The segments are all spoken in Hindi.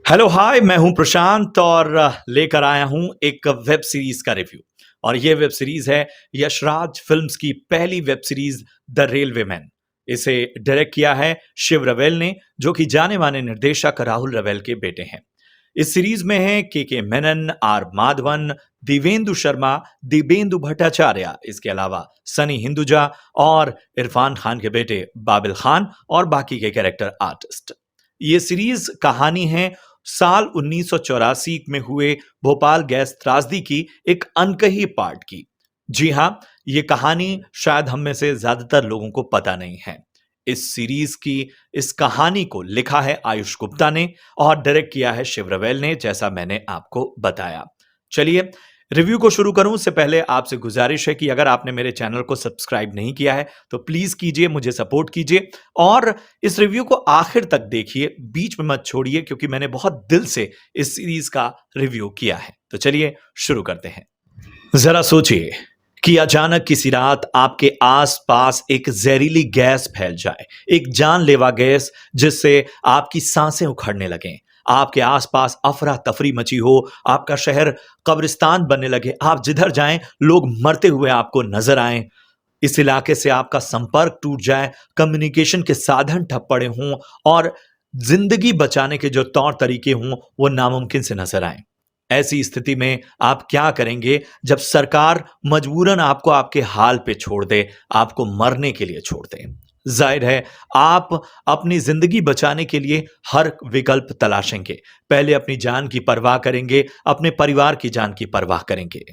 हेलो हाय, मैं हूं प्रशांत और लेकर आया हूं एक वेब सीरीज का रिव्यू। और ये वेब सीरीज है यशराज फिल्म्स की पहली वेब सीरीज द रेलवेमैन। इसे डायरेक्ट किया है शिव रवेल ने, जो कि जाने माने निर्देशक राहुल रवेल के बेटे हैं। इस सीरीज में है के मेनन, आर माधवन, दिवेंदु शर्मा, दिबेंदु भट्टाचार्य, इसके अलावा सनी हिंदुजा और इरफान खान के बेटे बाबिल खान और बाकी के कैरेक्टर आर्टिस्ट। ये सीरीज कहानी है साल 1984 में हुए भोपाल गैस त्रासदी की एक अनकही पार्ट की। जी हां, ये कहानी शायद हम में से ज्यादातर लोगों को पता नहीं है। इस सीरीज की इस कहानी को लिखा है आयुष गुप्ता ने और डायरेक्ट किया है शिव रवेल ने, जैसा मैंने आपको बताया। चलिए रिव्यू को शुरू करूं उससे पहले आपसे गुजारिश है कि अगर आपने मेरे चैनल को सब्सक्राइब नहीं किया है तो प्लीज कीजिए, मुझे सपोर्ट कीजिए और इस रिव्यू को आखिर तक देखिए, बीच में मत छोड़िए, क्योंकि मैंने बहुत दिल से इस सीरीज का रिव्यू किया है। तो चलिए शुरू करते हैं। जरा सोचिए कि अचानक किसी रात आपके आसपास एक जहरीली गैस फैल जाए, एक जानलेवा गैस जिससे आपकी सांसें उखड़ने लगें, आपके आसपास अफरा तफरी मची हो, आपका शहर कब्रिस्तान बनने लगे, आप जिधर जाएं लोग मरते हुए आपको नजर आएं, इस इलाके से आपका संपर्क टूट जाए, कम्युनिकेशन के साधन ठप पड़े हों और जिंदगी बचाने के जो तौर तरीके हों वो नामुमकिन से नजर आए। ऐसी स्थिति में आप क्या करेंगे जब सरकार मजबूरन आपको आपके हाल पे छोड़ दे, आपको मरने के लिए छोड़ दे? जाहिर है आप अपनी जिंदगी बचाने के लिए हर विकल्प तलाशेंगे। पहले अपनी जान की परवाह करेंगे, अपने परिवार की जान की परवाह करेंगे।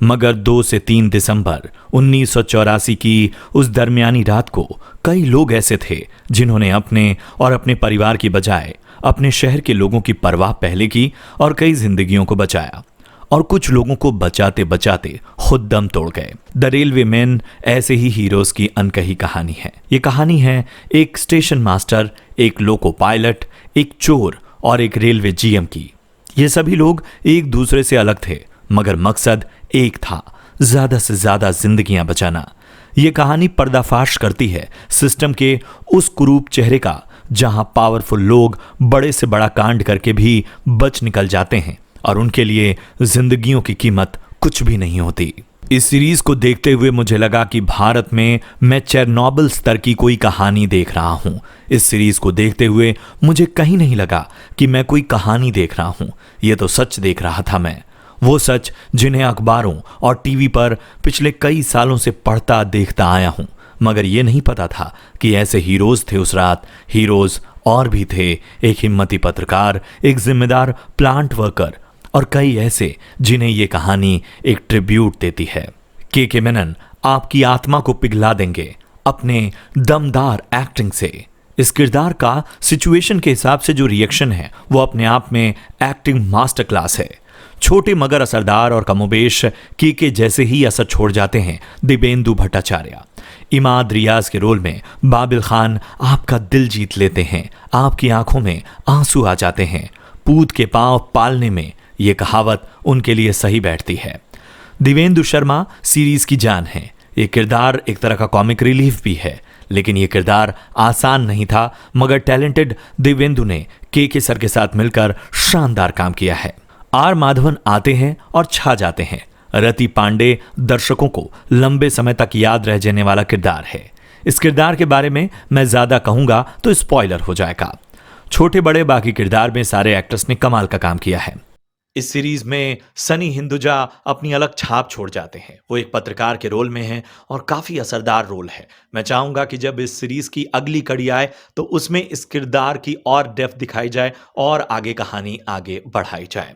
मगर 2 से 3 दिसंबर 1984 की उस दरमियानी रात को कई लोग ऐसे थे जिन्होंने अपने और अपने परिवार की बजाय अपने शहर के लोगों की परवाह पहले की और कई जिंदगियों को बचाया, और कुछ लोगों को बचाते बचाते खुद दम तोड़ गए। द रेलवेमैन ऐसे ही हीरोज की अनकही कहानी है। ये कहानी है एक स्टेशन मास्टर, एक लोको पायलट, एक चोर और एक रेलवे जीएम की। ये सभी लोग एक दूसरे से अलग थे, मगर मकसद एक था, ज्यादा से ज्यादा जिंदगियां बचाना। यह कहानी पर्दाफाश करती है सिस्टम के उस कुरूप चेहरे का जहां पावरफुल लोग बड़े से बड़ा कांड करके भी बच निकल जाते हैं और उनके लिए जिंदगियों की कीमत कुछ भी नहीं होती। इस सीरीज को देखते हुए मुझे लगा कि भारत में मैं चेरनोबिल स्तर की कोई कहानी देख रहा हूं। इस सीरीज को देखते हुए मुझे कहीं नहीं लगा कि मैं कोई कहानी देख रहा हूं, यह तो सच देख रहा था मैं। वो सच जिन्हें अखबारों और टीवी पर पिछले कई सालों से पढ़ता देखता आया हूं, मगर यह नहीं पता था कि ऐसे हीरोज थे उस रात। हीरोज और भी थे, एक हिम्मती पत्रकार, एक जिम्मेदार प्लांट वर्कर और कई ऐसे जिन्हें यह कहानी एक ट्रिब्यूट देती है। के मेनन आपकी आत्मा को पिघला देंगे अपने दमदार एक्टिंग से। इस किरदार का सिचुएशन के हिसाब से जो रिएक्शन है वो अपने आप में एक्टिंग मास्टर क्लास है। छोटे मगर असरदार और कमोबेश के जैसे ही असर छोड़ जाते हैं दिबेंदु भट्टाचार्य। इमाद रियाज के रोल में बाबिल खान आपका दिल जीत लेते हैं, आपकी आंखों में आंसू आ जाते हैं। पूत के पांव पालने में यह कहावत उनके लिए सही बैठती है। दिवेंदु शर्मा सीरीज की जान है। यह किरदार एक तरह का कॉमिक रिलीफ भी है, लेकिन यह किरदार आसान नहीं था, मगर टैलेंटेड दिवेंदु ने के सर के साथ मिलकर शानदार काम किया है। आर माधवन आते हैं और छा जाते हैं। रति पांडे दर्शकों को लंबे समय तक याद रह जाने वाला किरदार है। इस किरदार के बारे में मैं ज्यादा कहूंगा तो स्पॉइलर हो जाएगा। छोटे बड़े बाकी किरदार में सारे एक्टर्स ने कमाल का काम किया है। इस सीरीज में सनी हिंदुजा अपनी अलग छाप छोड़ जाते हैं। वो एक पत्रकार के रोल में हैं और काफी असरदार रोल है। मैं चाहूंगा कि जब इस सीरीज की अगली कड़ी आए तो उसमें इस किरदार की और डेप्थ दिखाई जाए और आगे कहानी आगे बढ़ाई जाए।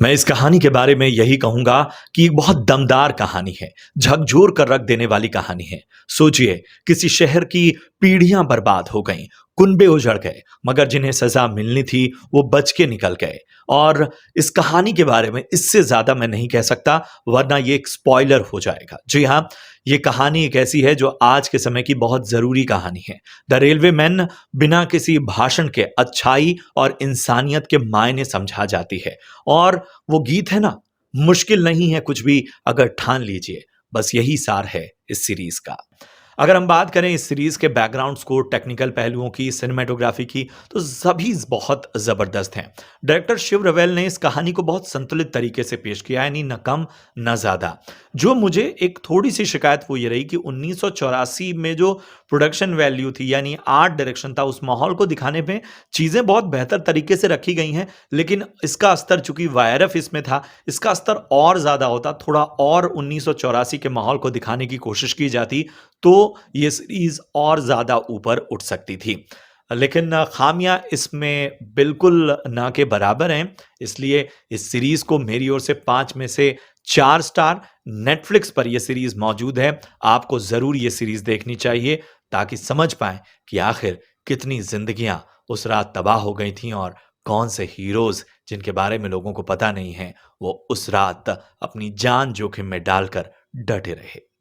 मैं इस कहानी के बारे में यही कहूंगा कि एक बहुत दमदार कहानी है, झकझोर कर रख देने वाली कहानी है। सोचिए, किसी शहर की पीढ़ियां बर्बाद हो गईं, कुनबे उजड़ गए, मगर जिन्हें सजा मिलनी थी वो बच के निकल गए। और इस कहानी के बारे में इससे ज्यादा मैं नहीं कह सकता, वरना ये एक स्पॉइलर हो जाएगा। जी हाँ, ये कहानी एक ऐसी है जो आज के समय की बहुत जरूरी कहानी है। द रेलवेमैन बिना किसी भाषण के अच्छाई और इंसानियत के मायने समझा जाती है। और वो गीत है ना, मुश्किल नहीं है कुछ भी अगर ठान लीजिए, बस यही सार है इस सीरीज का। अगर हम बात करें इस सीरीज़ के बैकग्राउंड स्कोर, टेक्निकल पहलुओं की, सिनेमैटोग्राफी की, तो सभी बहुत ज़बरदस्त हैं। डायरेक्टर शिव रवेल ने इस कहानी को बहुत संतुलित तरीके से पेश किया, यानी न कम, न ज़्यादा। जो मुझे एक थोड़ी-सी शिकायत वो ये रही कि 1984 में जो प्रोडक्शन वैल्यू थी, यानी आर्ट डायरेक्शन था, उस माहौल को दिखाने में चीज़ें बहुत बेहतर तरीके से रखी गई हैं, लेकिन इसका स्तर चूँकि वायरफ इसमें था, इसका स्तर और ज़्यादा होता, थोड़ा और 1984 के माहौल को दिखाने की कोशिश की जाती, तो ये सीरीज़ और ज़्यादा ऊपर उठ सकती थी। लेकिन ख़ामियाँ इसमें बिल्कुल ना के बराबर हैं, इसलिए इस सीरीज़ को मेरी ओर से 5 में से 4 स्टार। नेटफ्लिक्स पर ये सीरीज़ मौजूद है, आपको ज़रूर ये सीरीज़ देखनी चाहिए ताकि समझ पाएँ कि आखिर कितनी ज़िंदगियाँ उस रात तबाह हो गई थीं और कौन से हीरोज़ जिनके बारे में लोगों को पता नहीं है, वो उस रात अपनी जान जोखिम में डालकर डटे रहे।